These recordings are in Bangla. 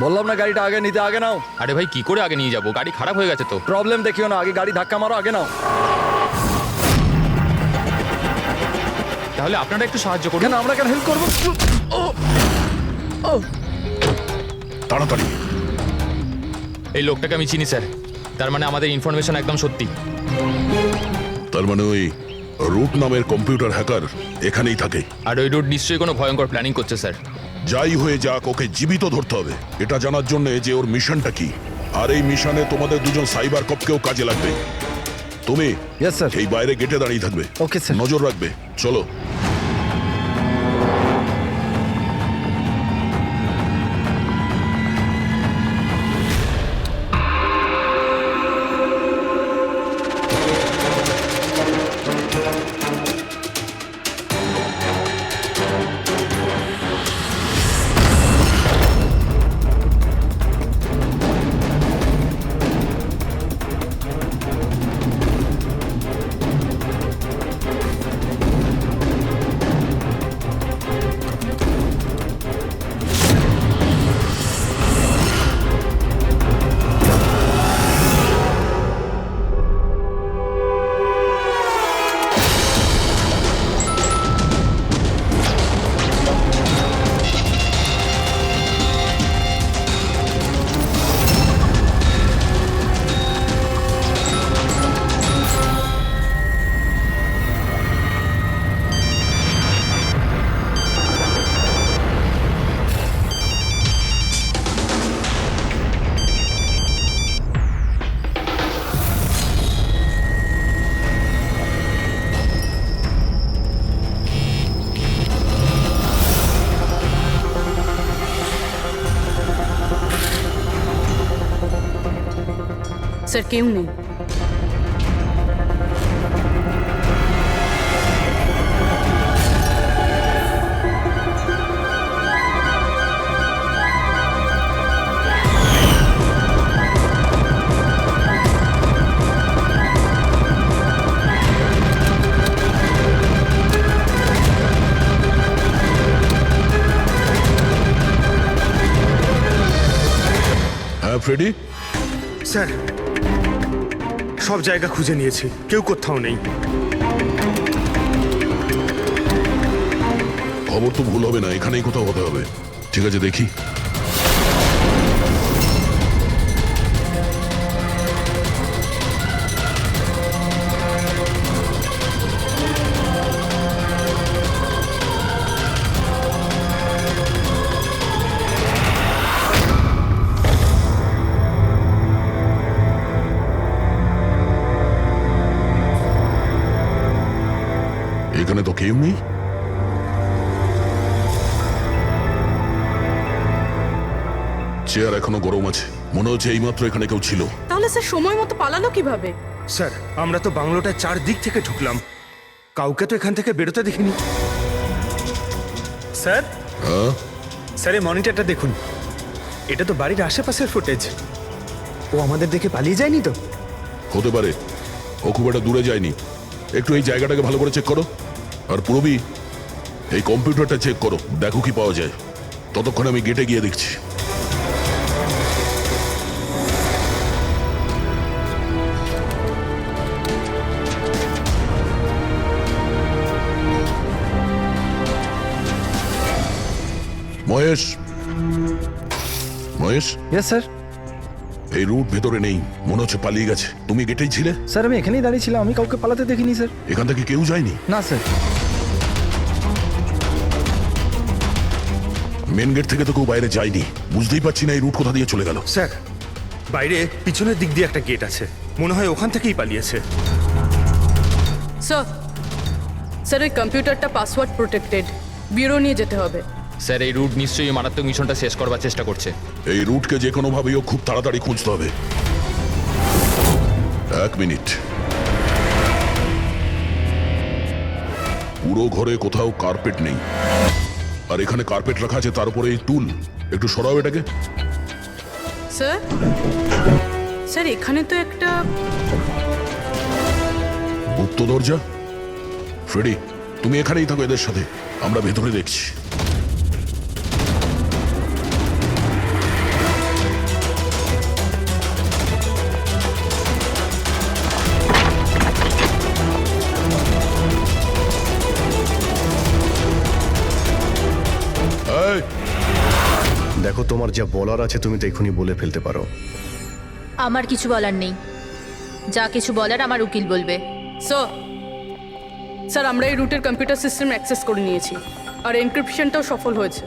বললাম না গাড়িটা আগে নিতে, আগে নাও। আরে ভাই কি করে আগে নিয়ে যাবো, গাড়ি খারাপ হয়ে গেছে তো। প্রবলেম দেখিও না, আগে গাড়ি ধাক্কা মারো, আগে নাও। তাহলে আপনারা একটু সাহায্য করুন। কেন, আমরা কেন হেল্প করবো? ও ও তাড়াতাড়ি। এই লোকটাকে আমি চিনি স্যার, তার মানে আমাদের ইনফরমেশন একদম সত্যি। তার মানে ওই রুট নামের কম্পিউটার হ্যাকার এখানেই থাকে। আর ওই রুট নিশ্চয়ই কোনো ভয়ঙ্কর প্ল্যানিং করছে স্যার। যাই হয়ে যাক, ওকে জীবিত ধরতে হবে, এটা জানার জন্য যে ওর মিশনটা কি। আর এই মিশনে তোমাদের দুজন সাইবার কপকেও কাজে লাগবে। তুমি ইয়েস স্যার। এই বাইরে গেটে দাঁড়িয়ে থাকবে। Okay sir. নজর রাখবে। চলো। স্যার কেউ নেই। হ্যাঁ ফ্রেডি। স্যার সব জায়গা খুঁজে নিয়েছি, কেউ কোথাও নেই। খবর তো ভুল হবে না, এখানেই কোথাও হতে হবে। ঠিক আছে, দেখি। এখানে তো কেউ নেই। চেয়ার এখনো গরম আছে, মনে হচ্ছে এইমাত্র এখানে কেউ ছিল। তাহলে স্যার সময় মতো পালালো কিভাবে? স্যার আমরা তো বাংলোটার চারদিক থেকে ঢুকলাম, কাউকে তো এখান থেকে বেরোতে দেখিনি। স্যার হ্যাঁ, স্যার এই মনিটরটা দেখুন, এটা তো বাড়ির আশেপাশের ফুটেজ। ও আমাদের দেখে পালিয়ে যায়নি তো? হতে পারে, ও খুব একটা দূরে যায়নি। একটু এই জায়গাটাকে ভালো করে চেক করো। আর পুরবি, এই কম্পিউটারটা চেক করো, দেখো কি পাওয়া যায়। ততক্ষণ আমি গেটে গিয়ে দেখছি। Mahesh, Mahesh, yes sir. এই রুট ভেতরে নেই, মনে হচ্ছে পালিয়ে গেছে। তুমি গেটেই ছিলে? স্যার আমি এখানেই দাঁড়িয়ে ছিলাম, আমি কাউকে পালাতে দেখিনি স্যার। এখান থেকে কেউ যায়নি? না স্যার। মেন গেট থেকে তো কেউ বাইরে যায়নি। বুঝতেই পারছি না এই রুট কোথা দিয়ে চলে গেল। স্যার বাইরে পিছনের দিক দিয়ে একটা গেট আছে, মনে হয় ওখান থেকেই পালিয়েছে। স্যার স্যার ওই কম্পিউটারটা পাসওয়ার্ড প্রোটেক্টেড, ব্যুরো নিয়ে যেতে হবে। স্যার এই রুট নিশ্চয়ই মারাত্মক মিশনটা শেষ করবার চেষ্টা করছে। এই রুটকে যে কোনো ভাবেই খুব তাড়াতাড়ি খুঁজতে হবে। 1 মিনিট। পুরো ঘরে কোথাও কার্পেট নেই, আর এখানে কার্পেট রাখা আছে, তার উপরে এই টুল। একটু সরাও এটাকে। স্যার স্যার এখানে তো একটা গুপ্ত দরজা। ফ্রেডি, তুমি এখানেই থাকো এদের সাথে, আমরা ভেতরে দেখছি। তোমার যা বলার আছে তুমি তো এখনই বলে ফেলতে পারো। আমার কিছু বলার নেই, যা কিছু বলার আমার উকিল বলবে। স্যার আমরা এই রুটের কম্পিউটার সিস্টেম অ্যাক্সেস করে নিয়েছি আর এনক্রিপশনটাও সফল হয়েছে।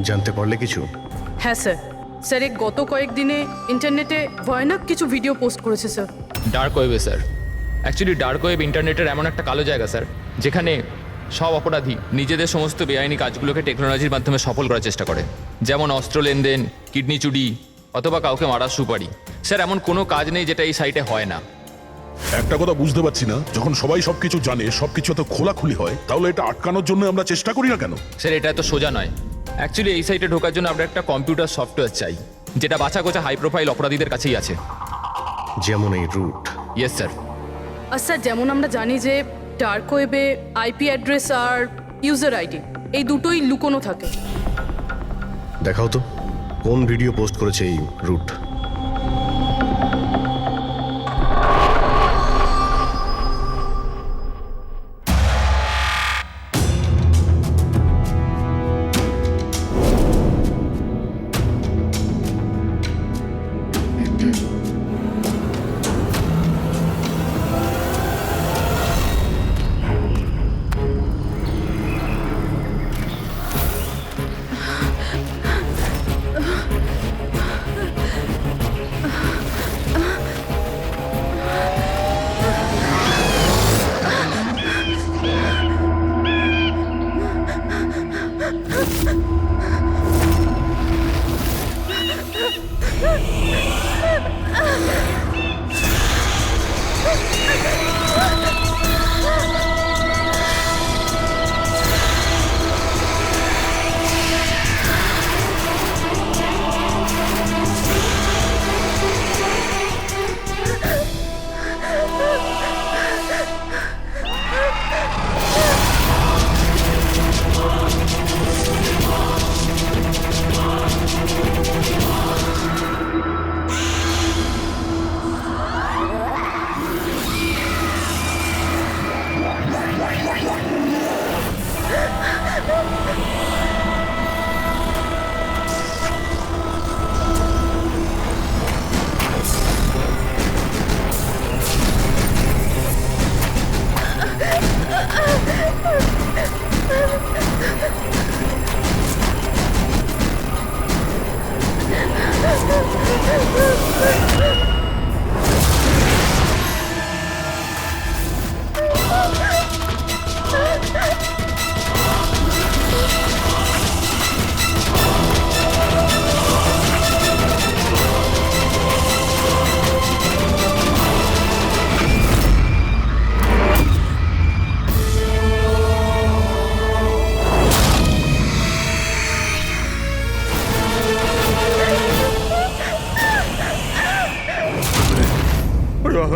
জানতে পারলে কিছু? হ্যাঁ স্যার এই গত কয়েকদিনে ইন্টারনেটে ভয়ানক কিছু ভিডিও পোস্ট করেছে স্যার। ডার্ক ওয়েবে স্যার। অ্যাকচুয়ালি ডার্ক ওয়েব ইন্টারনেটের এমন একটা কালো জায়গা স্যার, যেখানে সব অপরাধী নিজেদের সমস্ত বেআইনি কাজগুলোকে টেকনোলজির মাধ্যমে সফল করার চেষ্টা করে, যেমন অস্ত্র লেনদেন, কিডনি চুরি অথবা কাউকে মারার সুপারি। স্যার এমন কোনো কাজ নেই যেটা এই সাইটে হয় না। একটা কথা বুঝতে পারছি না, যখন সবাই সবকিছু জানে, সবকিছু এত খোলাখুলি হয়, তাহলে এটা আটকানোর জন্য আমরা চেষ্টা করি না কেন? স্যার এটা এত সোজা নয়। অ্যাকচুয়ালি এই সাইটে ঢোকার জন্য আমরা একটা কম্পিউটার সফটওয়্যার চাই, যেটা বাছা গোছা হাই প্রোফাইল অপরাধীদের কাছেই আছে। যেমন এই রুট। Yes sir. আর স্যার যেমন আমরা জানি যে ডার্ক ওয়েবে আইপি অ্যাড্রেস আর ইউজার আইডি এই দুটোই লুকোনো থাকে। দেখাও তো কোন ভিডিও পোস্ট করেছে এই রুট।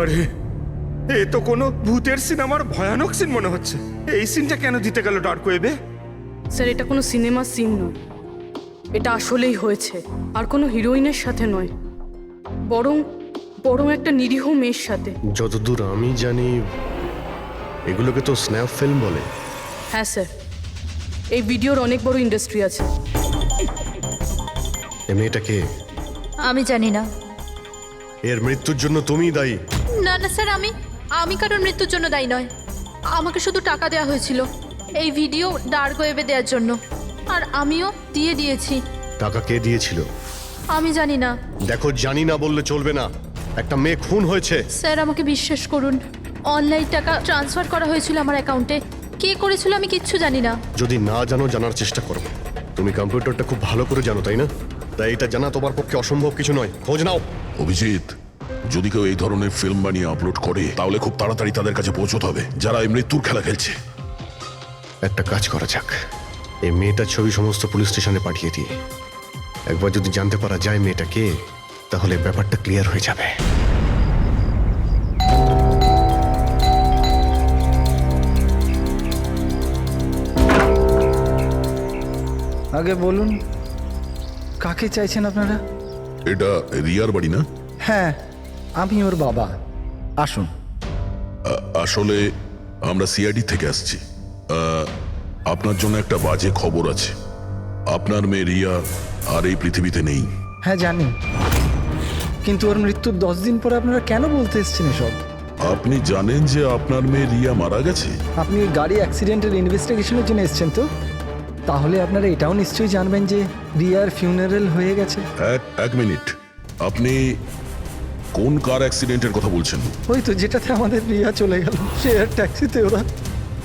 আরে এ তো কোনো ভূতের সিনেমার ভয়ানক সিন মনে হচ্ছে। এই সিনটা কেন দিতে গেল ডার্ক ওয়েবে? স্যার এটা কোনো সিনেমার সিন নয়, এটা আসলেই হয়েছে। আর কোনো হিরোইনের সাথে নয়, বরং বরং একটা নিরীহ মেয়ের সাথে। যতদূর আমি জানি এগুলোকে তো স্ন্যাপ ফিল্ম বলে। হ্যাঁ স্যার, এই ভিডিওর অনেক বড় ইন্ডাস্ট্রি আছে। এ মেয়েটাকে আমি জানি না। এর মৃত্যুর জন্য তুমিই দায়ী। না না স্যার, আমি কারোর মৃত্যুর জন্য দায়ী নয়। আমাকে শুধু টাকা দেওয়া হয়েছিল এই ভিডিও ডার্ক ওয়েবে দেওয়ার জন্য, আর আমিও দিয়েছি। টাকা কে দিয়েছিল? আমি জানি না। দেখো, জানি না বললে চলবে না। একটা মেয়ে খুন হয়েছে। স্যার আমাকে বিশ্বাস করুন, অনলাইন টাকা ট্রান্সফার করা হয়েছিল আমার অ্যাকাউন্টে। কে করেছিল আমি কিচ্ছু জানি না। যদি না জানো, জানার চেষ্টা করো। তুমি কম্পিউটারটা খুব ভালো করে জানো, তাই না? তাই এটা জানা তোমার পক্ষে অসম্ভব কিছু নয়। খোঁজ নাও। অভিজিৎ, যদি কেউ এই ধরনের ফিল্ম বানিয়ে আপলোড করে, তাহলে খুব তাড়াতাড়ি তাদের কাছে পৌঁছতে হবে, যারা এই মৃত্যুর খেলা খেলছে। একটা কাজ করা যাক, এই মেয়েটার ছবি সমস্ত পুলিশ স্টেশনে পাঠিয়ে দিই। একবার যদি জানতে পারা যায় মেয়েটা কে, তাহলে ব্যাপারটা ক্লিয়ার হয়ে যাবে। আগে বলুন, কাকে চাইছেন আপনারা? এটা রিয়ার বাড়ি না? হ্যাঁ, আমি ওর বাবা। আসুন। আসলে আমরা সিআইডি থেকে আসছি। আপনার জন্য একটা বাজে খবর আছে। আপনার মেয়ে রিয়া আর এই পৃথিবীতে নেই। হ্যাঁ জানি, কিন্তু ওর মৃত্যুর 10 দিন পরে আপনারা কেন বলতে এসছেন এসব? আপনি জানেন যে আপনার মেয়ে রিয়া মারা গেছে? আপনি ওই গাড়ি অ্যাক্সিডেন্টের ইনভেস্টিগেশনের জন্য এসছেন তো? তাহলে আপনারা এটাও নিশ্চয়ই জানবেন যে রিয়ার ফিউনারেল হয়ে গেছে। এক মিনিট, আপনি কোন কার অ্যাক্সিডেন্টের কথা বলছেন? ওই তো যেটাতে আমাদের রিয়া চলে গেল, শেয়ার ট্যাক্সিতে ওরা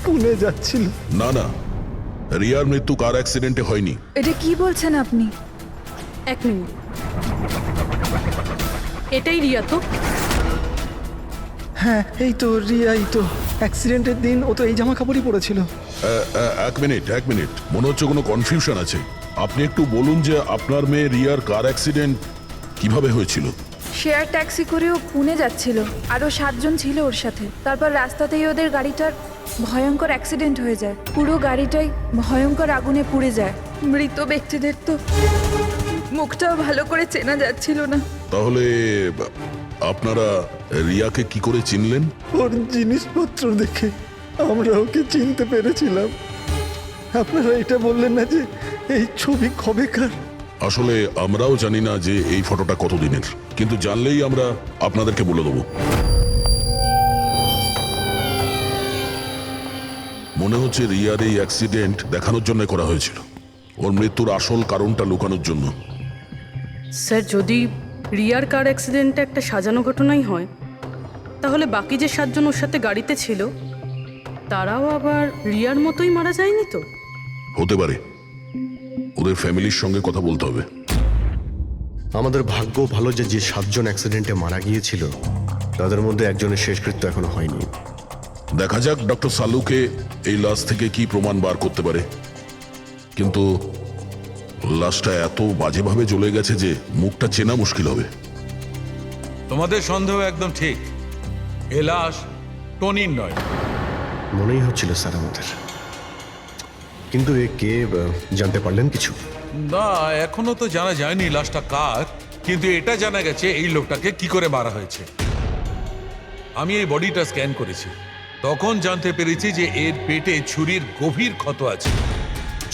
পুনে যাচ্ছিল। না না, রিয়ার মৃত্যু কার অ্যাক্সিডেন্টে হয়নি। এটা কি বলছেন আপনি? এক মিনিট, এটাই রিয়া তো? হ্যাঁ এই তো রিয়াই তো। অ্যাক্সিডেন্টের দিন ও তো এই জামা কাপড়ই পরেছিল। এক মিনিট, মনে হচ্ছে কোনো কনফিউশন আছে। আপনি একটু বলুন যে আপনার মেয়ে রিয়ার কার অ্যাক্সিডেন্ট কিভাবে হয়েছিল? শেয়ার ট্যাক্সি করেও পুনে যাচ্ছিল, আরও 7 জন ছিল ওর সাথে। তারপর রাস্তাতেই ওদের গাড়িটার ভয়ঙ্কর অ্যাক্সিডেন্ট হয়ে যায়। পুরো গাড়িটাই ভয়ঙ্কর আগুনে পুড়ে যায়। মৃত ব্যক্তিদের তো মুখটাও ভালো করে চেনা যাচ্ছিল না। তাহলে আপনারা রিয়াকে কি করে চিনলেন? ওর জিনিসপত্র দেখে আমরা ওকে চিনতে পেরেছিলাম। আপনারা এটা বললেন না যে এই ছবি কবেকার? আসলে আমরাও জানি না যে এই ফটোটা কতদিনের, কিন্তু জানলেই আমরা আপনাদেরকে বলে দেবো। মনে হচ্ছে রিয়ার এই অ্যাক্সিডেন্ট দেখানোর জন্য করা হয়েছিল, ওর মৃত্যুর আসল কারণটা লুকানোর জন্য। স্যার, যদি রিয়ার কার অ্যাক্সিডেন্টটা একটা সাজানো ঘটনাই হয়, তাহলে বাকি যে 7 জন ওর সাথে গাড়িতে ছিল তারাও আবার রিয়ার মতোই মারা যায়নি তো? হতে পারে, ওদের ফ্যামিলির সঙ্গে কথা বলতে হবে। আমাদের ভাগ্য ভালো যে 7 জন অ্যাক্সিডেন্টে মারা গিয়েছিল তাদের মধ্যে একজনের শেষকৃত্য এখনো হয়নি। দেখা যাক ডক্টর সালুকে এই লাশ থেকে কি প্রমাণ বার করতে পারে। কিন্তু লাশটা এত বাজেভাবে জ্বলে গেছে যে মুখটা চেনা মুশকিল হবে। তোমাদের সন্দেহ একদম ঠিক। এ লাশ টনির নয়। মনেই হচ্ছিল স্যার আমাদের, কিন্তু এ কে জানতে পারলেন কিছু? না, এখনো তো জানা যায়নি লাশটা কার, কিন্তু এটা জানা গেছে এই লোকটাকে কি করে মারা হয়েছে। আমি এই বডিটা স্ক্যান করেছি, তখন জানতে পেরেছি যে এর পেটে ছুরির গভীর ক্ষত আছে।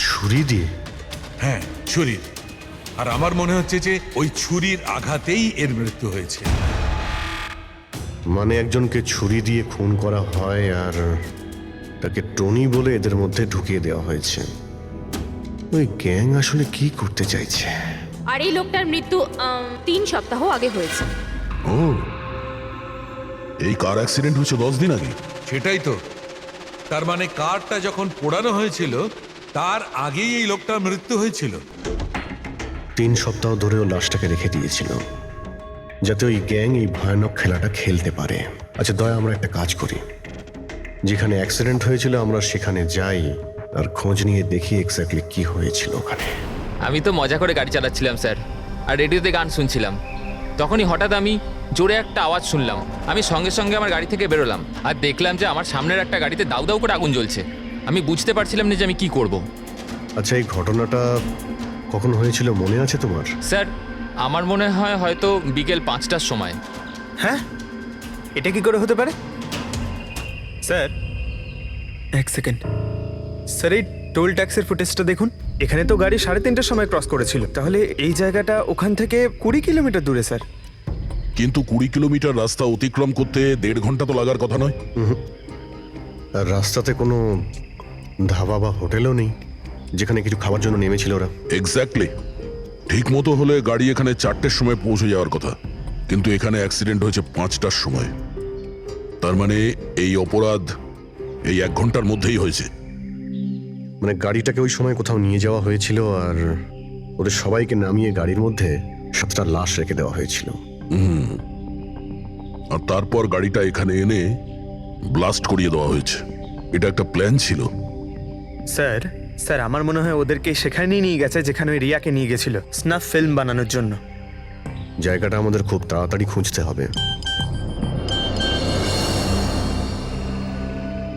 ছুরি দিয়ে? হ্যাঁ, ছুরির। আর আমার মনে হচ্ছে যে ওই ছুরির আঘাতেই এর মৃত্যু হয়েছে। মানে একজনকে ছুরি দিয়ে খুন করা হয় আর তাকে টনি বলে এদের মধ্যে ঢুকিয়ে দেওয়া হয়েছে। ওই গ্যাং আসলে কি করতে চাইছে? আর এই লোকটার মৃত্যু 3 সপ্তাহ আগে হয়েছে। ও, এই কার অ্যাক্সিডেন্ট হয়েছে 10 দিন আগে? সেটাই তো। তার মানে কারটা যখন পোড়ানো হয়েছিল তার আগেই এই লোকটার মৃত্যু হয়েছিল। 3 সপ্তাহ ধরেও লাশটাকে রেখে দিয়েছিল যাতে ওই গ্যাং এই ভয়ানক খেলাটা খেলতে পারে। আচ্ছা দয়া, আমরা একটা কাজ করি, যেখানে অ্যাক্সিডেন্ট হয়েছিল আমরা সেখানে যাই আর খোঁজ নিয়ে দেখি এক্স্যাক্টলি কি হয়েছিল ওখানে। আমি তো মজা করে গাড়ি চালাচ্ছিলাম স্যার, আর রেডিওতে গান শুনছিলাম। তখনই হঠাৎ আমি জোরে একটা আওয়াজ শুনলাম। আমি সঙ্গে সঙ্গে আমার গাড়ি থেকে বেরোলাম আর দেখলাম যে আমার সামনের একটা গাড়িতে দাউ দাউ করে আগুন জ্বলছে। আমি বুঝতে পারছিলাম না যে আমি কি করব। আচ্ছা, এই ঘটনাটা কখন হয়েছিল মনে আছে তোমার? স্যার, আমার মনে হয় হয়তো বিকেল 5টার সময়। হ্যাঁ, এটা কি করে হতে পারে? স্যার, এক সেকেন্ড। স্যার, এই টোল ট্যাক্সের ফুটেজটা দেখুন। এখানে তো গাড়ি 3:30টার সময় ক্রস করেছিল, তাহলে এই জায়গাটা ওখান থেকে 20 কিলোমিটার দূরে স্যার। কিন্তু 20 কিলোমিটার রাস্তা অতিক্রম করতে 1.5 ঘন্টা তো লাগার কথা নয়। আর রাস্তাতে কোনো ধাবা বা হোটেলও নেই যেখানে কিছু খাওয়ার জন্য নেমেছিল ওরা। এক্স্যাক্টলি, ঠিক মতো হলে গাড়ি এখানে 4টের সময় পৌঁছে যাওয়ার কথা, কিন্তু এখানে অ্যাক্সিডেন্ট হয়েছে 5টার সময়। তার মানে এই অপরাধ এই 1 ঘন্টার মধ্যেই হয়েছে। মানে গাড়িটাকে ওই সময় কোথাও নিয়ে যাওয়া হয়েছিল আর ওদের সবাইকে নামিয়ে গাড়ির মধ্যে 7টা লাশ রেখে দেওয়া হয়েছিল। আর তারপর গাড়িটা এখানে এনে ব্লাস্ট করিয়ে দেওয়া হয়েছে। এটা একটা প্ল্যান ছিল। স্যার, স্যার আমার মনে হয় ওদেরকে সেখানেই নিয়ে গেছে যেখানে ওই রিয়াকে নিয়ে গেছিল স্নাফ ফিল্ম বানানোর জন্য। জায়গাটা আমাদের খুব তাড়াতাড়ি খুঁজতে হবে।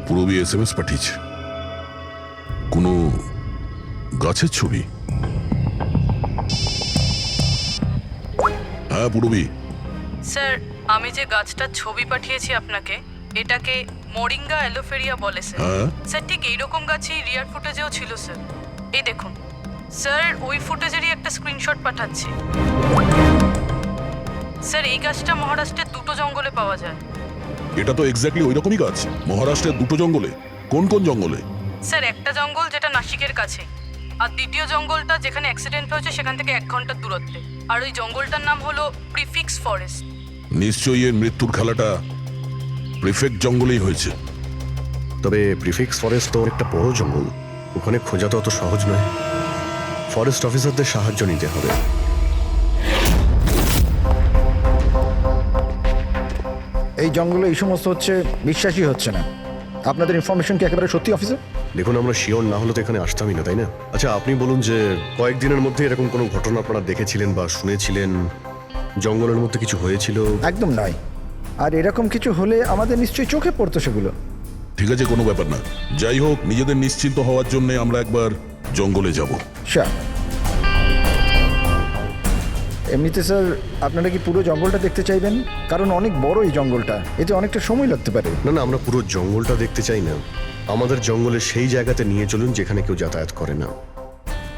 পুরবী SMS পাঠিয়েছে, কোনো গাছের ছবি। হ্যাঁ পুরবী। স্যার, আমি যে গাছটার ছবি পাঠিয়েছি আপনাকে, এটাকে মোরিঙ্গা অ্যালোফেরিয়া বলে স্যার। হ্যাঁ, স্যার, ঠিক এইরকম গাছই রিয়ার ফুটেজেও ছিল স্যার। এই দেখুন স্যার ওই ফুটেজেরই একটা স্ক্রিনশট পাঠাচ্ছি। স্যার এই গাছটা মহারাষ্ট্রের দুটো জঙ্গলে পাওয়া যায়। এটা তো এক্স্যাক্টলি ওই রকমই গাছ। মহারাষ্ট্রের দুটো জঙ্গলে? কোন কোন জঙ্গলে? স্যার একটা জঙ্গল যেটা নাসিকের কাছে, আর দ্বিতীয় জঙ্গলটা যেখানে অ্যাক্সিডেন্ট হয়েছে সেখান থেকে 1 ঘন্টার দূরত্বে। আর ওই জঙ্গলটার নাম হলো প্রিফিক্স ফরেস্ট। নিশ্চয়ই এর মৃত্যুর খেলাটা প্রিফেক্ট জঙ্গলেই হয়েছে। তবে প্রিফিক্স ফরেস্ট তো একটা বড় জঙ্গল, ওখানে খোঁজা তো অত সহজ নয়। ফরেস্ট অফিসারদের সাহায্য নিতে হবে। এই জঙ্গলে এই সমস্ত হচ্ছে, বিশ্বাসই হচ্ছে না। আপনাদের ইনফরমেশন কি একেবারে সত্যি অফিসার? দেখুন, আমরা শিওর না হলে তো এখানে আসতামই না, তাই না? আচ্ছা, আপনি বলুন যে কয়েকদিনের মধ্যে এরকম কোনো ঘটনা আপনারা দেখেছিলেন বা শুনেছিলেন? জঙ্গলের মধ্যে কিছু হয়েছিল? একদম নয়। আর এরকম কিছু হলে আমাদের নিশ্চয়ই চোখে পড়তো সেগুলো। ঠিক আছে, কোনো ব্যাপার না। যাই হোক, নিজেদের নিশ্চিন্ত হওয়ার জন্য আমরা একবার জঙ্গলে যাব। স্যার, এমনিতে স্যার আপনারা কি পুরো জঙ্গলটা দেখতে চাইবেন? কারণ অনেক বড় এই জঙ্গলটা, এতে অনেকটা সময় লাগতে পারে। না না, আমরা পুরো জঙ্গলটা দেখতে চাই না। আমাদের জঙ্গলে সেই জায়গাতে নিয়ে চলুন যেখানে কেউ যাতায়াত করে না,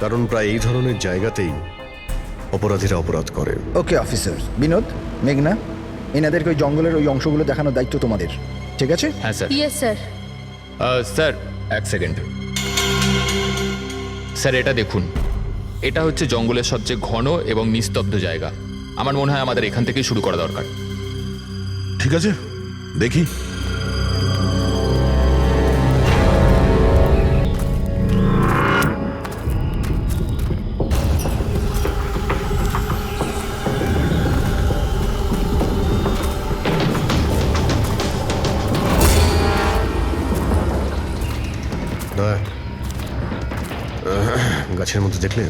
কারণ প্রায় এই ধরনের জায়গাতেই অপরাধীরা অপরাধ করে। Okay officer. বিনোদ, মেঘনা, এনাদেরকে ওই জঙ্গলের ওই অংশগুলো দেখানোর দায়িত্ব তোমাদের, ঠিক আছে? হ্যাঁ sir. Yes sir. Sir 1 second. Sir এটা দেখুন, এটা হচ্ছে জঙ্গলের সবচেয়ে ঘন এবং নিস্তব্ধ জায়গা। আমার মনে হয় আমাদের এখান থেকেই শুরু করা দরকার। ঠিক আছে, দেখি। দয়া, গাছের মধ্যে দেখলেন?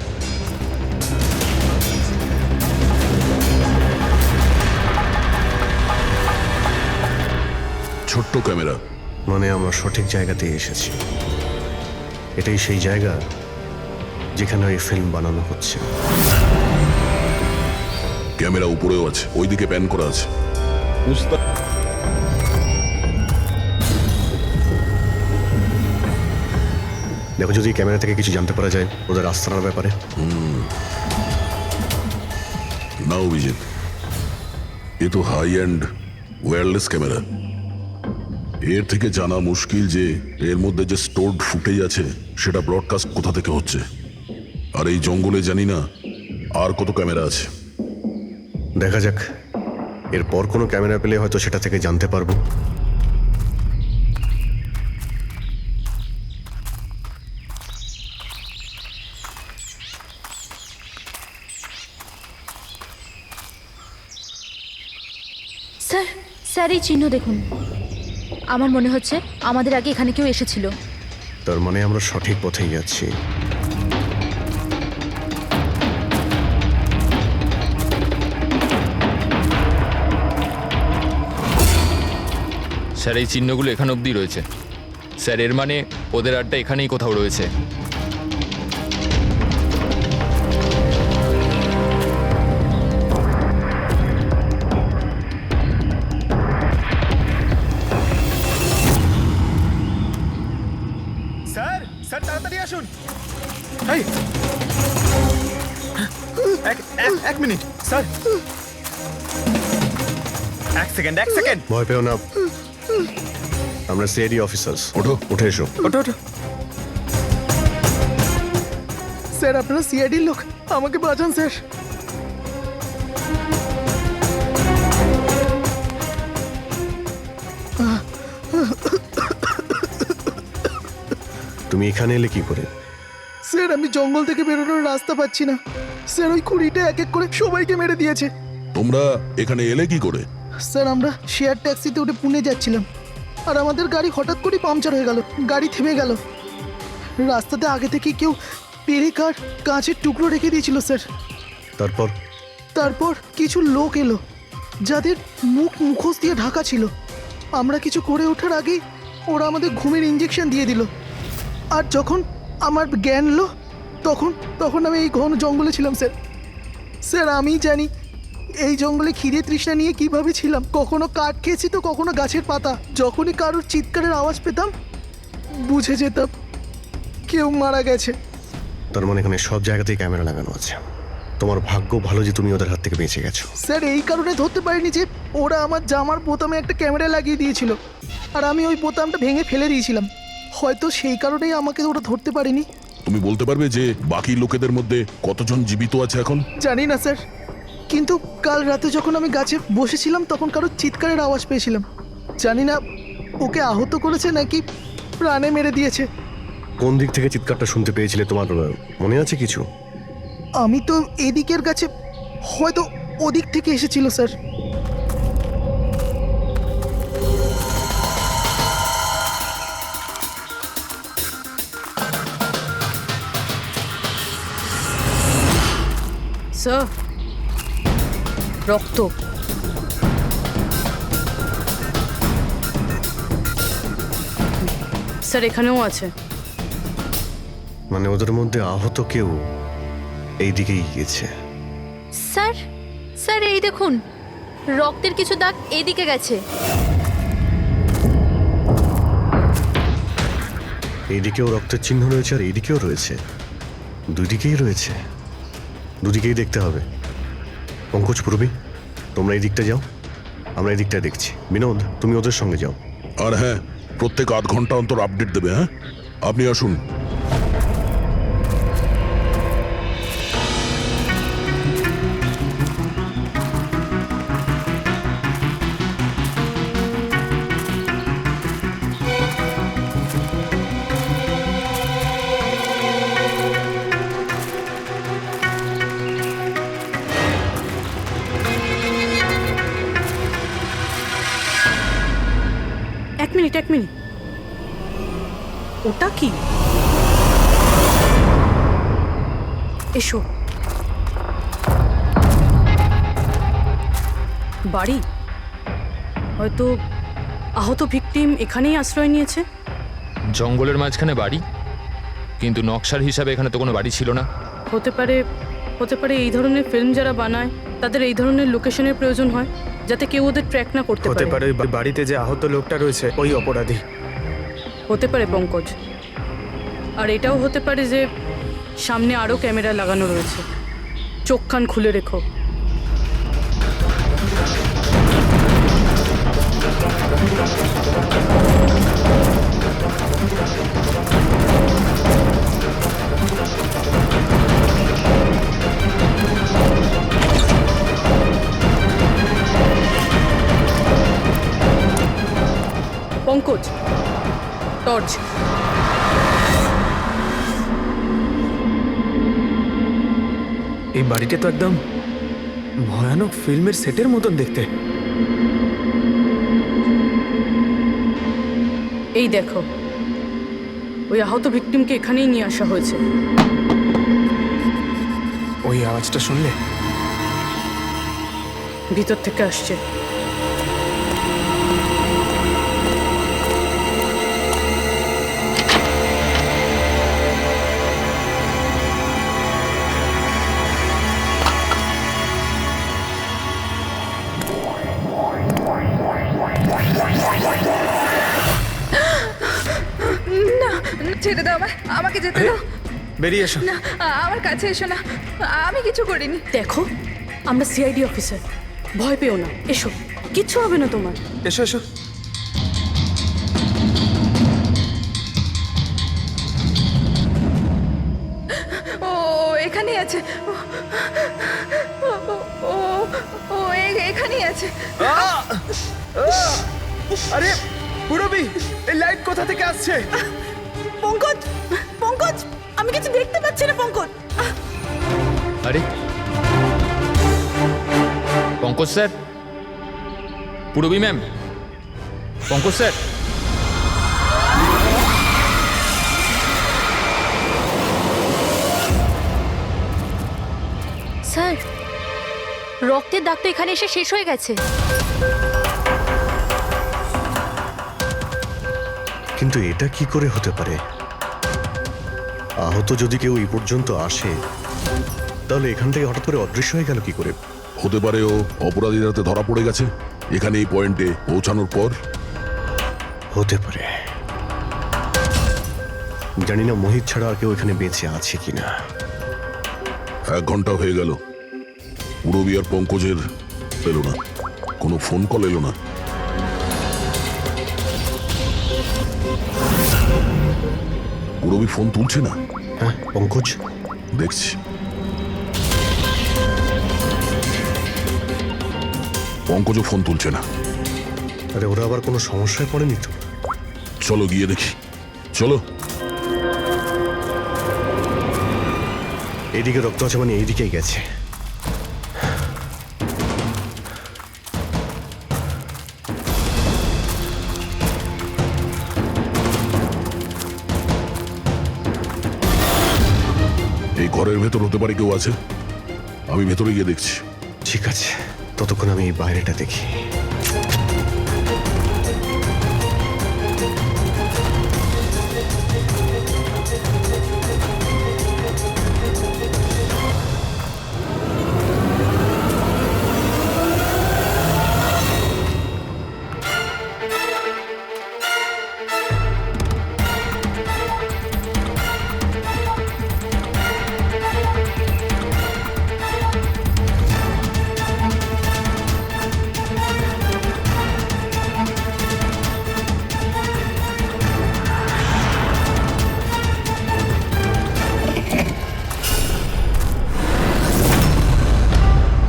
ছোট্ট ক্যামেরা। মানে আমরা সঠিক জায়গাতেই এসেছি। এটাই সেই জায়গা যেখানে এই ফিল্ম বানানো হচ্ছে। ক্যামেরা উপরেও আছে, ওইদিকে প্যান করা আছে। দেখো, যদি ক্যামেরা থেকে কিছু জানতে পারা যায় ওদের আস্তানার ব্যাপারে। না অভিজিৎ, এ তো হাই অ্যান্ড ওয়্যারলেস ক্যামেরা। এর থেকে জানা মুশকিল যে এর মধ্যে যে স্টোরড ফুটেজ আছে সেটা ব্রডকাস্ট কোথা থেকে হচ্ছে। আর এই জঙ্গলে জানি না আর কত ক্যামেরা আছে। দেখা যাক, এরপর কোনো ক্যামেরা পেলে হয়তো সেটা থেকে জানতে পারবো। স্যার, স্যার এই চিহ্ন দেখুন। আমার মনে হচ্ছে আমাদের আগে এখানে কেউ এসেছিল। তার মানে আমরা সঠিক পথেই যাচ্ছি। স্যার এই চিহ্নগুলো এখান অবধি রয়েছে। স্যার এর মানে ওদের আড্ডা এখানেই কোথাও রয়েছে। স্যার, স্যার তাড়াতাড়ি আসুন। এই, এক মিনিট স্যার। 1 সেকেন্ড। ভয় পেও না, আমরা সিআইডি অফিসার্স। ওঠো। উঠে এসো। ওঠো ওঠো। স্যার আপনারা সিআইডির লোক, আমাকে বাঁচান স্যার। তুমি এখানে এলে কি করে? স্যার আমি জঙ্গল থেকে বেরোনোর রাস্তা পাচ্ছি না। স্যার ওই খুঁড়িটা এক এক করে সবাইকে মেরে দিয়েছে। তোমরা এখানে এলে কি করে? স্যার আমরা শেয়ার ট্যাক্সিতে উঠে পুনে যাচ্ছিলাম, আর আমাদের গাড়ি হঠাৎ করে পাংচার হয়ে গেল, গাড়ি থেমে গেল। রাস্তাতে আগে থেকে কেউ পেরেক আর কাঁচের টুকরো রেখে দিয়েছিল স্যার। তারপর কিছু লোক এলো যাদের মুখোশ দিয়ে ঢাকা ছিল। আমরা কিছু করে ওঠার আগেই ওরা আমাদের ঘুমের ইঞ্জেকশন দিয়ে দিল। আর যখন আমার জ্ঞান এলো তখন আমি এই ঘন জঙ্গলে ছিলাম স্যার। স্যার আমি জানি এই জঙ্গলে খিদে তৃষ্ণা নিয়ে কিভাবে ছিলাম। কখনো কাঠ খেয়েছি তো কখনো গাছের পাতা। যখনই কারোর চিৎকারের আওয়াজ পেতাম বুঝে যেতাম কেউ মারা গেছে। তার মানে এখানে সব জায়গাতেই ক্যামেরা লাগানো আছে। তোমার ভাগ্য ভালো যে তুমি ওদের হাত থেকে বেঁচে গেছো। স্যার এই কারণে ধরতে পারিনি যে ওরা আমার জামার বোতামে একটা ক্যামেরা লাগিয়ে দিয়েছিল, আর আমি ওই বোতামটা ভেঙে ফেলে দিয়েছিলাম। হয়তো সেই কারণেই আমাকে ওরা ধরতে পারেনি। তুমি বলতে পারবে যে বাকি লোকেদের মধ্যে কতজন জীবিত আছে এখন? জানি না স্যার, কিন্তু কাল রাতে যখন আমি গাছে বসেছিলাম তখন কারো চিৎকারের আওয়াজ পেয়েছিলাম। জানি না ওকে আহত করেছে নাকি প্রাণে মেরে দিয়েছে। কোন দিক থেকে চিৎকারটা শুনতে পেয়েছিলে তোমার মনে আছে কিছু? আমি তো এদিকের গাছে, হয়তো ওদিক থেকে এসেছিল স্যার। স্যার, রক্ত। স্যার এখানেও আছে। মানে ওদের মধ্যে আহত কেউ এই দিকেই গিয়েছে। স্যার, স্যার এই দেখুন, রক্তের কিছু দাগ এদিকে গেছে। এইদিকেও রক্তের চিহ্ন রয়েছে আর এইদিকেও রয়েছে, দুই দিকেই রয়েছে, দুদিকেই দেখতে হবে। পঙ্কজ, পূর্বী, তোমরা এই দিকটা যাও, আমরা এই দিকটা দেখছি। বিনোদ, তুমি ওদের সঙ্গে যাও। আর হ্যাঁ, প্রত্যেক আধ ঘন্টা অন্তর আপডেট দেবে। হ্যাঁ, আপনি আসুন। এক মিনিট, ওটা কি? এসো। বাড়ি, হয়তো আহত ভিকটিম এখানেই আশ্রয় নিয়েছে। জঙ্গলের মাঝখানে বাড়ি, কিন্তু নকশার হিসাবে এখানে তো কোনো বাড়ি ছিল না। হতে পারে এই ধরনের ফিল্ম যারা বানায় তাদের এই ধরনের লোকেশনের প্রয়োজন হয়, যাতে কেউ ওদের ট্র্যাক না করতে হতে পারে। পারে ওই বাড়িতে যে আহত লোকটা রয়েছে ওই অপরাধী। হতে পারে পঙ্কজ। আর এটাও হতে পারে যে সামনে আরও ক্যামেরা লাগানো রয়েছে। চোখ কান খুলে রেখো। পঙ্কজ, টর্চ। এই বাড়িটা তো একদম ভয়ানক ফিল্মের সেটের মতন দেখতে। এই দেখো, ওই আহত ভিকটিমকে এখানেই নিয়ে আসা হয়েছে। ওই আওয়াজটা শুনলে? ভিতর থেকে আসছে। না, ছেড়ে দাও আমাকে যেতে দাও। বেরিয়ে এসো। না, আমার কাছে এসো না, আমি কিছু করিনি। দেখো, আমরা সিআইডি অফিসার, ভয় পেও না। এসো, কিচ্ছু হবে না তোমার। এসো এসো। ও এখানেই আছে, ও এখানেই আছে। আরে পুরবি, এই লাইট কোথা থেকে আসছে? পঙ্কজ, আমি কিছু দেখতে পাচ্ছি না। পঙ্কজ, আরে Pankaj sir, Purabi ma'am, Pankaj sir. Sir, রক্তের দাগ তো এখানে এসে শেষ হয়ে গেছে। কিন্তু এটা কি করে হতে পারে? আহত যদি কেউ এই পর্যন্ত আসে, তাহলে এখান থেকে হঠাৎ করে অদৃশ্য হয়ে গেল কি করে? হতে পারে ও অপরাধীর হাতে ধরা পড়ে গেছে এখানে এই পয়েন্টে পৌঁছানোর পর। হতে পারে, জানি না মোহিত ছাড়া আর কেউ এখানে বেঁচে আছে কিনা। 1 ঘন্টা হয়ে গেল, পুরবী আর পঙ্কজের এলো না, কোনো ফোন কল এলো না। পুরবী ফোন তুলছে না। হ্যাঁ পঙ্কজ, দেখছি। পঙ্কজও ফোন তুলছে না। আরে ওরা আবার কোনো সমস্যায় পড়েনি তো? চলো গিয়ে দেখি, চলো। এইদিকে রক্ত আছে মানে এইদিকেই গেছে। এই ঘরের ভেতর হতে পারে কেউ আছে, আমি ভেতরে গিয়ে দেখছি। ঠিক আছে, ততক্ষণ আমি এই বাইরেটা দেখি।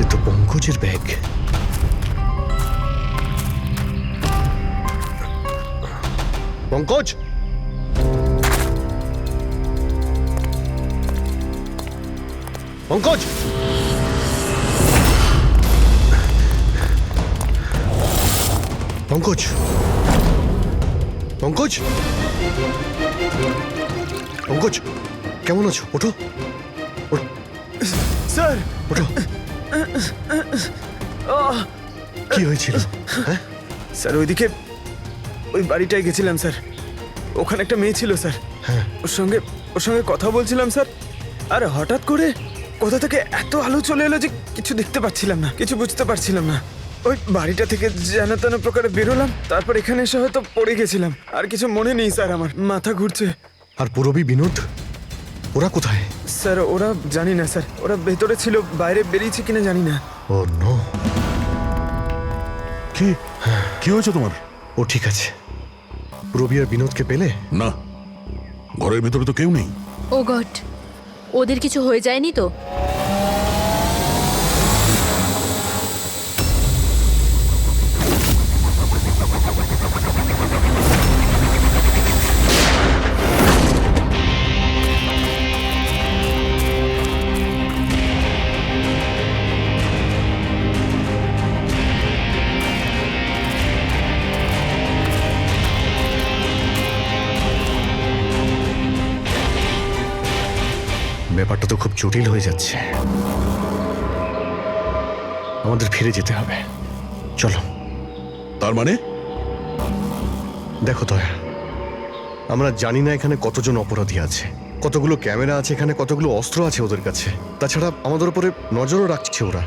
এ তো পঙ্কজের ব্যাগ। পঙ্কজ, পঙ্কজ, পঙ্কজ, পঙ্কজ, পঙ্কজ, কেমন আছো? ওঠো, স্যার ওঠো। কি হয়েছিল? হ্যাঁ স্যার ওইদিকে ওই বাড়িটায় গেছিলাম স্যার, ওখানে একটা মেয়ে ছিল স্যার। হ্যাঁ। ওর সঙ্গে কথা বলছিলাম স্যার, আর হঠাৎ করে কোথা থেকে এত আলো চলে এলো যে কিছু দেখতে পাচ্ছিলাম না, কিছু বুঝতে পারছিলাম না। ওই বাড়িটা থেকে যেন তেন প্রকারে বেরোলাম, তারপর এখানে এসে হয়তো পড়ে গেছিলাম। আর কিছু মনে নেই স্যার, আমার মাথা ঘুরছে। আর পুরবী, বিনোদ, ওরা কোথায়? স্যার ওরা জানি না স্যার, ওরা ভেতরে ছিল, বাইরে বেরিয়েছে কিনা জানি না। ও নো। কি কি হয়েছে তোমার? ও ঠিক আছে। পুরবী আর বিনোদকে পেলে? না, ঘরের ভেতরে তো কেউ নেই। ও গড, ওদের কিছু হয়ে যায়নি তো? ব্যাপারটা তো খুব জটিল হয়ে যাচ্ছে। আমাদের ফিরে যেতে হবে, চলো। তার মানে দেখো দয়া, আমরা জানি না এখানে কতজন অপরাধী আছে, কতগুলো ক্যামেরা আছে এখানে, কতগুলো অস্ত্র আছে ওদের কাছে। তাছাড়া আমাদের উপরে নজরও রাখছে ওরা।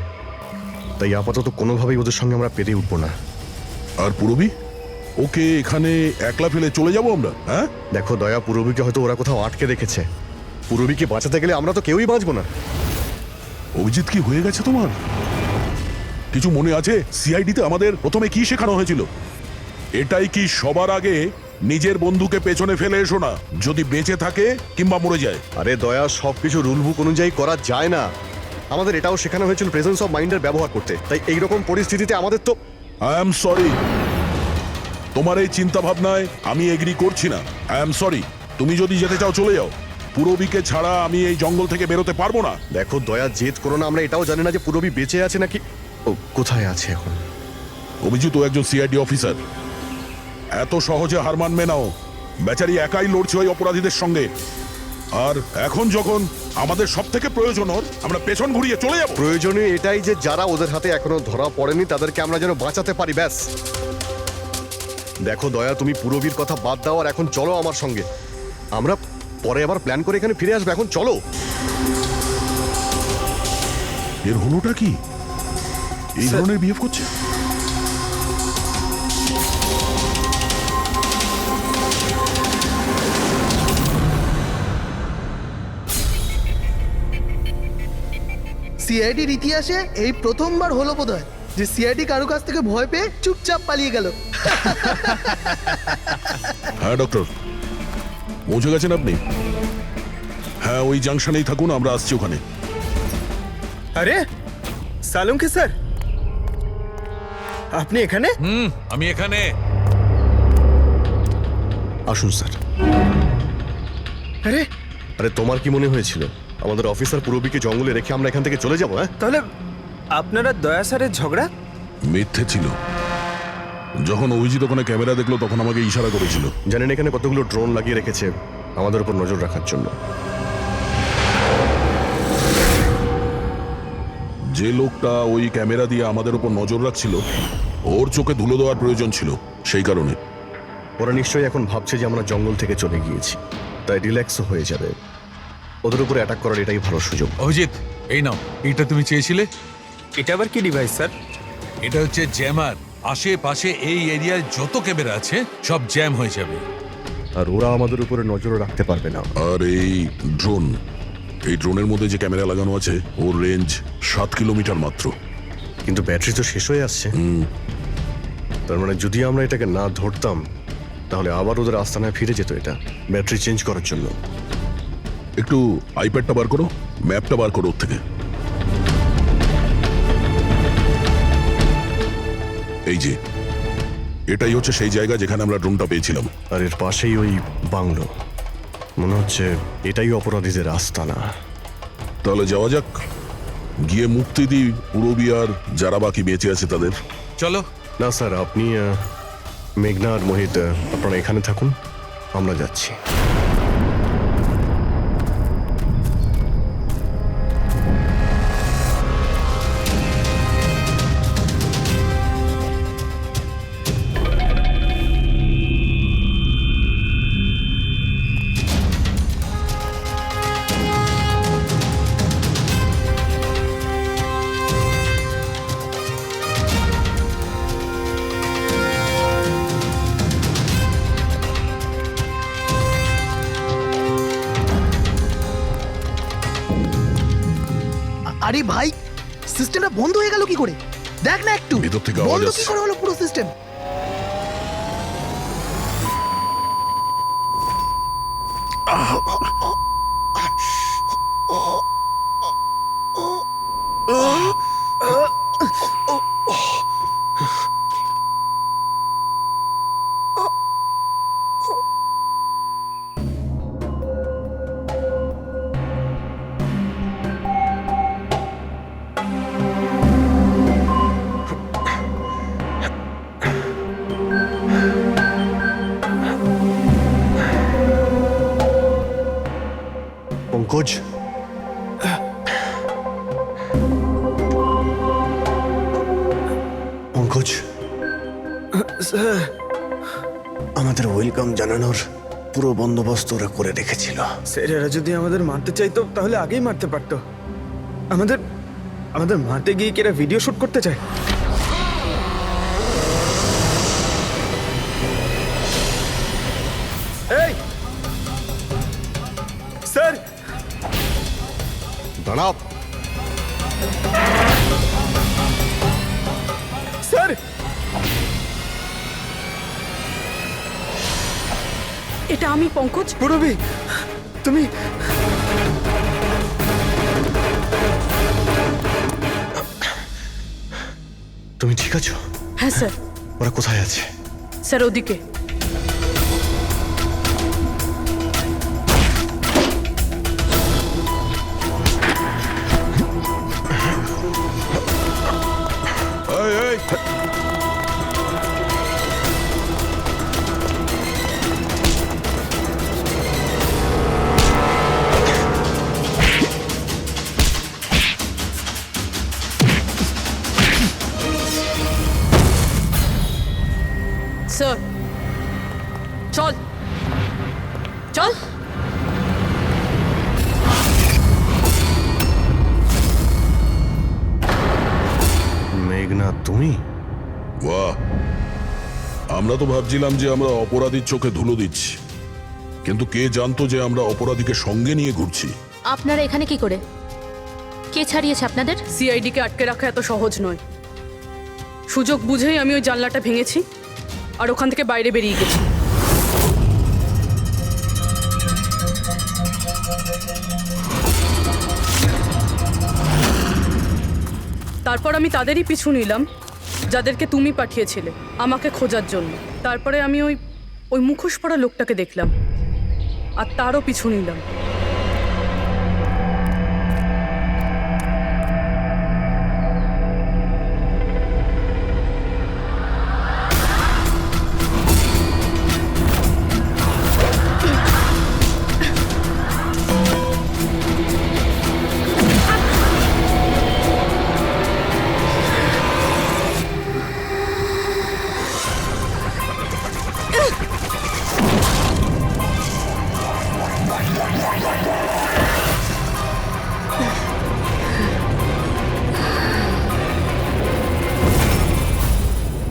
তাই আপাতত কোনোভাবেই ওদের সঙ্গে আমরা পেরে উঠবো না। আর পুরবী, ওকে এখানে একলা ফেলে চলে যাবো আমরা? হ্যাঁ দেখো দয়া, পুরবীকে হয়তো ওরা কোথাও আটকে রেখেছে। পুরবীকে বাঁচাতে গেলে আমরা তো কেউই বাঁচবো না। অভিজিৎ, কি হয়ে গেছে তোমার? কিছু মনে আছে সিআইডিতে আমাদের প্রথমে কি শেখানো হয়েছিল? এটাই কি সবার আগে নিজের বন্ধুকে পেছনে ফেলে এসো না, যদি বেঁচে থাকে কিংবা মরে যায়। আরে দয়া, সবকিছু রুল বুক অনুযায়ী করা যায় না। আমাদের এটাও শেখানো হয়েছিল প্রেজেন্স অফ মাইন্ডের ব্যবহার করতে। তাই এইরকম পরিস্থিতিতে আমাদের তো আই এম সরি, তোমার এই চিন্তা ভাবনায় আমি এগ্রি করছি না। আই এম সরি, তুমি যদি যেতে চাও চলে যাও। পুরবীকে ছাড়া আমি এই জঙ্গল থেকে বেরোতে পারবো না। দেখো দয়া, জেদ করো না। আমরা এটাও জানি না যে পুরবী বেঁচে আছে নাকি ও কোথায় আছে এখন। অভিজিৎ, ও একজন সিআইডি অফিসার, এত সহজে হার মানবে নাও। বেচারি একাই লড়ছে ওই অপরাধীদের সঙ্গে। আর এখন যখন আমাদের সব থেকে প্রয়োজন ওর, আমরা পেছন ঘুরিয়ে চলে যাব। প্রয়োজনীয় এটাই যে যারা ওদের হাতে এখনো ধরা পড়েনি তাদেরকে আমরা যেন বাঁচাতে পারি, ব্যাস। দেখো দয়া, তুমি পুরবীর কথা বাদ দাও আর এখন চলো আমার সঙ্গে। আমরা পরে আবার প্ল্যান করে এখানে ফিরে আসবো, এখন চলো। এর হলোটা কি? এই ধরনের বিহেভ করছে? সিআইডির ইতিহাসে এই প্রথমবার হলো বোধহয় যে সিআইডি কারো কাছ থেকে ভয় পেয়ে চুপচাপ পালিয়ে গেল। হ্যাঁ ডক্টর, পৌঁছে গেছেন আপনি? হ্যাঁ, ওই জাংশনেই থাকুন, আমরা আসছি ওখানে। আরে সালুঙ্কি স্যার, আপনি এখানে? আমি এখানে। আসুন স্যার। আরে আরে তোমার কি মনে হয়েছিল আমাদের অফিসার পূরবীকে জঙ্গলে রেখে আমরা এখান থেকে চলে যাবো? হ্যাঁ, তাহলে আপনারা দয়া স্যারের ঝগড়া? মিথ্যে ছিল। যখন অভিজিৎ ওখানে ক্যামেরা দেখলো তখন আমাকে ইশারা করেছিল। জানেন এখানে কতগুলো ড্রোন লাগিয়ে রেখেছে আমাদের উপর নজর রাখার জন্য। যে লোকটা ওই ক্যামেরা দিয়ে আমাদের উপর নজর রাখছিল ওর চোখে ধুলো দেওয়ার প্রয়োজন ছিল, সেই কারণে। ওরা নিশ্চয়ই এখন ভাবছে যে আমরা জঙ্গল থেকে চলে গিয়েছি, তাই রিল্যাক্সও হয়ে যাবে। ওদের উপরে অ্যাটাক করার এটাই ভালো সুযোগ। অভিজিৎ, এই নাও, এইটা তুমি চেয়েছিলে। এটা আবার কি ডিভাইস স্যার? এটা হচ্ছে জ্যামার। আশেপাশে এই এরিয়ায় যত ক্যামেরা আছে সব জ্যাম হয়ে যাবে। আর ওরা আমাদের উপরে নজর রাখতে পারবে না। আর এই ড্রোন, এই ড্রোনের মধ্যে যে ক্যামেরা লাগানো আছে ওর রেঞ্জ 7 কিলোমিটার মাত্র। কিন্তু ব্যাটারি তো শেষ হয়ে আসছে। তার মানে যদি আমরা এটাকে না ধরতাম তাহলে আবার ওদের আস্তানায় ফিরে যেত এটা ব্যাটারি চেঞ্জ করার জন্য। একটু আইপ্যাডটা বার করো, ম্যাপটা বার করো ওর থেকে। এই যে, এটাই হচ্ছে সেই জায়গা যেখানে আমরা ড্রোনটা পেয়েছিলাম। আর এর পাশেই ওই বাংলো, মনে হচ্ছে এটাই অপরাধীদের আস্তানা। তাহলে যাওয়া যাক, গিয়ে মুক্তি দিই পূরবী আর যারা বাকি বেঁচে আছে তাদের। চলো। না স্যার, আপনি মেঘনা আর মোহিত আপনারা এখানে থাকুন, আমরা যাচ্ছি। আরে ভাই, সিস্টেমটা বন্ধ হয়ে গেল কি করে? দেখ না একটু, ভিতর থেকে আওয়াজ বন্ধ কি আসছে। করে হলো পুরো সিস্টেম? পঙ্কজ, পঙ্কজ, আমাদের ওয়েলকাম জানানোর পুরো বন্দোবস্ত ওরা করে রেখেছিল। স্যার, এরা যদি আমাদের মারতে চাইতো তাহলে আগেই মারতে পারতো। আমাদের আমাদের মারতে গিয়ে কি এরা ভিডিও শুট করতে চায়? এই স্যার, দাঁড়াও। স্যার, এটা আমি পঙ্কজ। পূরবী, তুমি তুমি ঠিক আছো? হ্যাঁ স্যার। ওরা কোথায় আছে? স্যার ওদিকে। এই, এই, স্যার চল চল। মেঘনা, তুমি? বাহ, আমরা তো ভাবছিলাম যে আমরা অপরাধীর চোখে ধুলো দিচ্ছি, কিন্তু কে জানতো যে আমরা অপরাধীকে সঙ্গে নিয়ে ঘুরছি। আপনারা এখানে কি করে? কে ছাড়িয়েছে আপনাদের? সিআইডিকে আটকে রাখা এত সহজ নয়। সুযোগ বুঝেই আমি ওই জানলাটা ভেঙেছি আর ওখান থেকে বাইরে বেরিয়ে গেছি। তারপর আমি তাদেরই পিছু নিলাম যাদেরকে তুমি পাঠিয়েছিলে আমাকে খোঁজার জন্য। তারপরে আমি ওই মুখোশ পরা লোকটাকে দেখলাম আর তারও পিছু নিলাম।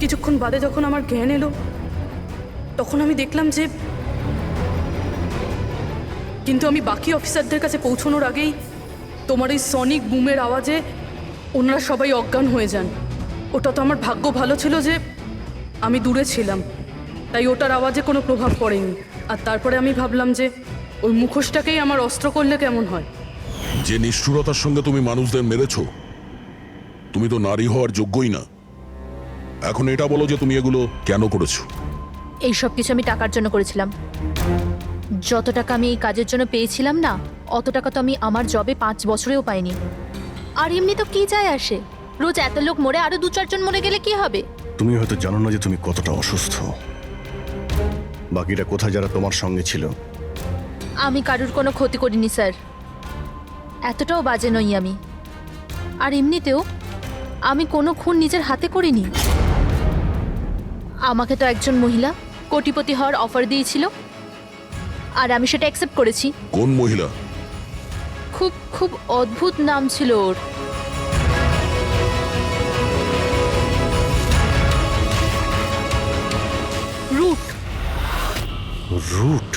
কিছুক্ষণ বাদে যখন আমার জ্ঞান এলো তখন আমি দেখলাম যে কিন্তু আমি বাকি অফিসারদের কাছে পৌঁছানোর আগেই তোমার এই সনিক বুমের আওয়াজে ওনারা সবাই অজ্ঞান হয়ে যান। ওটা তো আমার ভাগ্য ভালো ছিল যে আমি দূরে ছিলাম, তাই ওটার আওয়াজে কোনো প্রভাব পড়েনি। আর তারপরে আমি ভাবলাম যে ওই মুখোশটাকেই আমার অস্ত্র করলে কেমন হয়। যে নিষ্ঠুরতার সঙ্গে তুমি মানুষদের মেরেছো, তুমি তো নারী হওয়ার যোগ্যই না। এখন এটা বলো যে তুমি এগুলো কেন করেছো? এই সব কিছু আমি টাকার জন্য করেছিলাম। যত টাকা আমি এই কাজের জন্য পেয়েছিলাম না, অত টাকা তো আমি আমার জবে 5 বছরেও পাইনি। আর এমনি তো কি যায় আসে, রোজ এত লোক মরে আরো 2-4 জন মরে গেলে কি হবে? তুমি হয়তো জানো না যে তুমি কতটা অসুস্থ। বাকিরা কোথায় যারা তোমার সঙ্গে ছিল? আমি কারুর কোনো ক্ষতি করিনি স্যার, এতটাও বাজে নই আমি। আর এমনিতেও আমি কোনো খুন নিজের হাতে করিনি। আমাকে তো একজন মহিলা কোটিপতি হওয়ার অফার দিয়েছিল আর আমি সেটা অ্যাকসেপ্ট করেছি। কোন মহিলা? খুব খুব অদ্ভুত নাম ছিল ওর। রুট। রুট?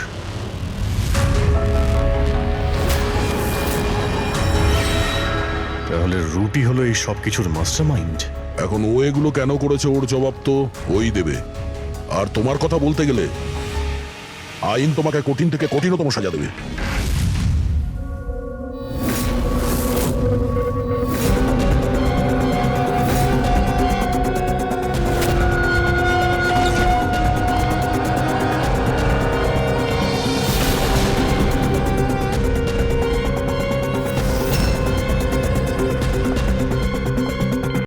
তাহলে রুটই হলো এই সব কিছুর মাস্টারমাইন্ড। এখন ও এগুলো কেন করেছে ওর জবাব তো ওই দেবে। আর তোমার কথা বলতে গেলে আইন তোমাকে কঠিন থেকে কঠিনতম সাজা দেবে।